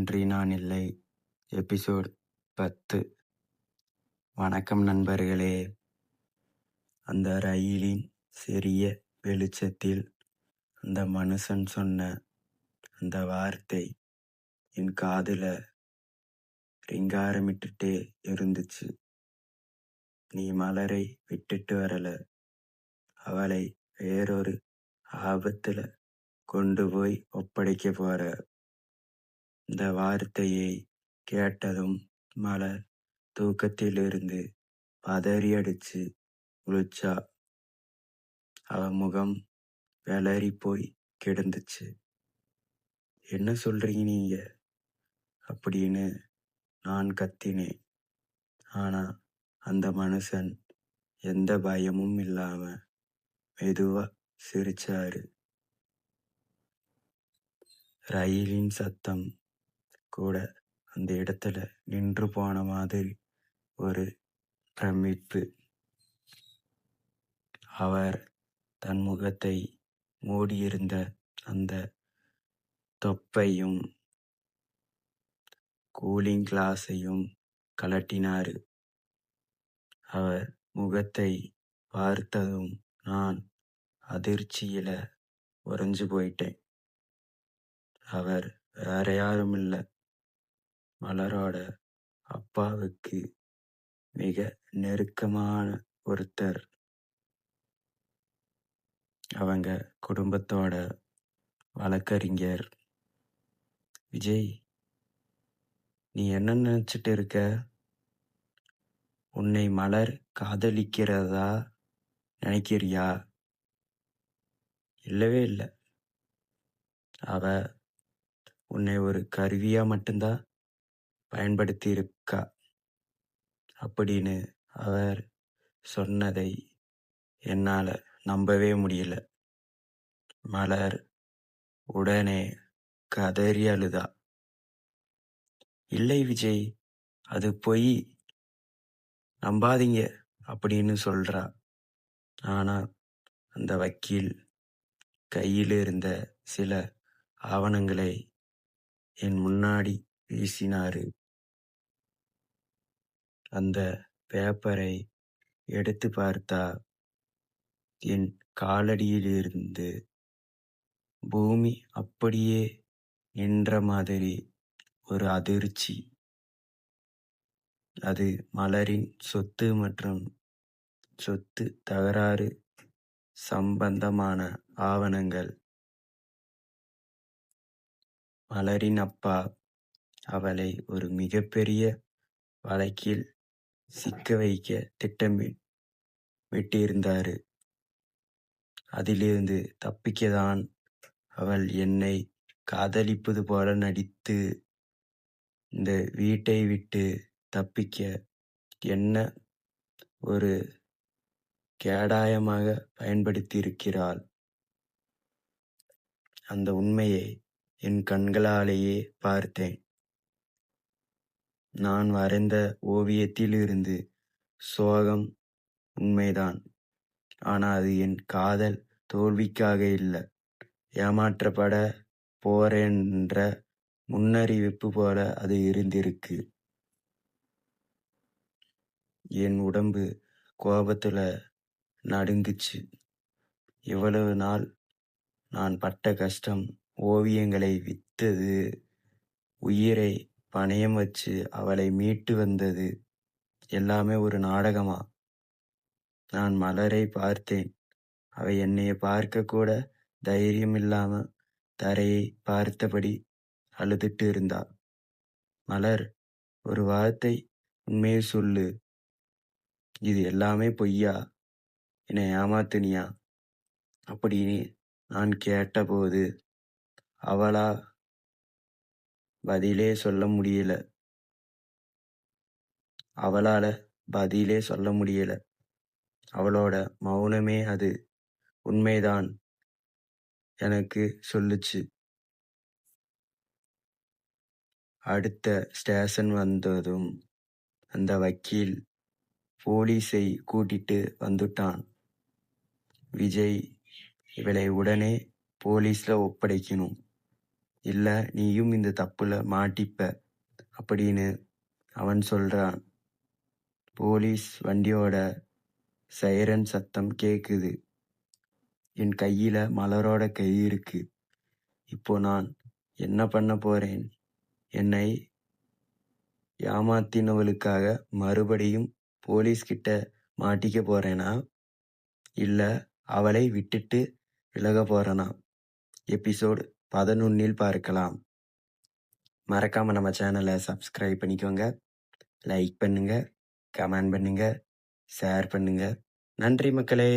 இன்றி நான் இல்லை. எபிசோட் 10. வணக்கம் நண்பர்களே. அந்த ரயிலின் சிறிய வெளிச்சத்தில் அந்த மனுஷன் சொன்ன அந்த வார்த்தை என் காதுல ரிங்காரமிட்டுட்டே இருந்துச்சு. நீ மலரை விட்டுட்டு வரல, அவளை வேறொரு ஆபத்துல கொண்டு போய் ஒப்படைக்க போற. இந்த வார்த்தையை கேட்டதும் மலர் தூக்கத்திலிருந்து பதறி அடிச்சு முழிச்சா. அவ முகம் வெளரி போய் கிடந்துச்சு. என்ன சொல்றீங்க நீங்க அப்படின்னு நான் கத்தினேன். ஆனா அந்த மனுஷன் எந்த பயமும் இல்லாம மெதுவா சிரிச்சாரு. ரயிலின் சத்தம் கூட அந்த இடத்துல நின்று போன மாதிரி ஒரு பிரமிப்பு. அவர் தன் முகத்தை மூடியிருந்த அந்த தொப்பையும் கூலிங் கிளாஸையும் கழட்டினாரு. அவர் முகத்தை பார்த்ததும் நான் அதிர்ச்சியில உறைஞ்சு போயிட்டேன். அவர் வேற யாரும் இல்ல, மலரோட அப்பாவுக்கு மிக நெருக்கமான ஒருத்தர். அவங்க குடும்பத்தோட வழக்கறிஞர். விஜய், நீ என்ன நினைச்சிட்டு இருக்க? உன்னை மலர் காதலிக்கிறதா நினைக்கிறியா? இல்லவே இல்லை. அவ உன்னை ஒரு கருவியா மட்டும்தான் பயன்படுத்தி இருக்கா அப்படின்னு அவர் சொன்னதை என்னால நம்பவே முடியல. மலர் உடனே கதறி அழுதா. இல்லை விஜய், அது பொய், நம்பாதீங்க அப்படின்னு சொல்றா. ஆனா அந்த வக்கீல் கையில் இருந்த சில ஆவணங்களை என் முன்னாடி வீசினாரு. அந்த பேப்பரை எடுத்து பார்த்தா என் காலடியிலிருந்து பூமி அப்படியே நின்ற மாதிரி ஒரு அதிர்ச்சி. அது மலரின் சொத்து மற்றும் சொத்து தகராறு சம்பந்தமான ஆவணங்கள். மலரின் அப்பா அவளை ஒரு மிகப்பெரிய வழக்கில் சிக்க வைக்க திட்டமிட்டிருந்தாரு. அதிலிருந்து தப்பிக்கதான் அவள் என்னை காதலிப்பது போல நடித்து இந்த வீட்டை விட்டு தப்பிக்க என்ன ஒரு கேடாயமாக பயன்படுத்தியிருக்கிறாள். அந்த உண்மையை என் கண்களாலேயே பார்த்தேன். நான் வரைந்த ஓவியத்தில் இருந்து சோகம் உண்மைதான். ஆனா அது என் காதல் தோல்விக்காக இல்லை, ஏமாற்றப்பட போறேன்ற முன்னறிவிப்பு போல அது இருந்திருக்கு. என் உடம்பு கோபத்துல நடுங்குச்சு. இவ்வளவு நாள் நான் பட்ட கஷ்டம், ஓவியங்களை வித்தது, உயிரை பணயம் வச்சு அவளை மீட்டு வந்தது எல்லாமே ஒரு நாடகமா? நான் மலரை பார்த்தேன். அவ என்னைய பார்க்க கூட தைரியம் இல்லாம தரையை பார்த்தபடி அழுதுட்டு இருந்தா. மலர், ஒரு வார்த்தை உண்மையை சொல்லு, இது எல்லாமே பொய்யா? என்னை ஏமாத்துனியா அப்படின்னு நான் கேட்டபோது அவளால பதிலே சொல்ல முடியல. அவளோட மௌனமே அது உண்மைதான் எனக்கு சொல்லுச்சு. அடுத்த ஸ்டேஷன் வந்ததும் அந்த வக்கீல் போலீஸை கூட்டிட்டு வந்துட்டான். விஜய், இவளை உடனே போலீஸ்ல ஒப்படைக்கணும். இல்ல நீயும் இந்த தப்புல மாட்டிப்ப அப்படின்னு அவன் சொல்றான். போலீஸ் வண்டியோட சைரன் சத்தம் கேக்குது. என் கையில மலரோட கை இருக்கு. இப்போ நான் என்ன பண்ண போறேன்? என்னை ஏமாத்தினவளுக்காக மறுபடியும் போலீஸ் கிட்ட மாட்டிக்க போறேனா? இல்ல அவளை விட்டுட்டு விலக போறேனா? எபிசோட் 11 பார்க்கலாம். மறக்காம நம்ம சேனலை சப்ஸ்கிரைப் பண்ணிக்கோங்க. லைக் பண்ணுங்க, கமெண்ட் பண்ணுங்க, ஷேர் பண்ணுங்க. நன்றி மக்களே.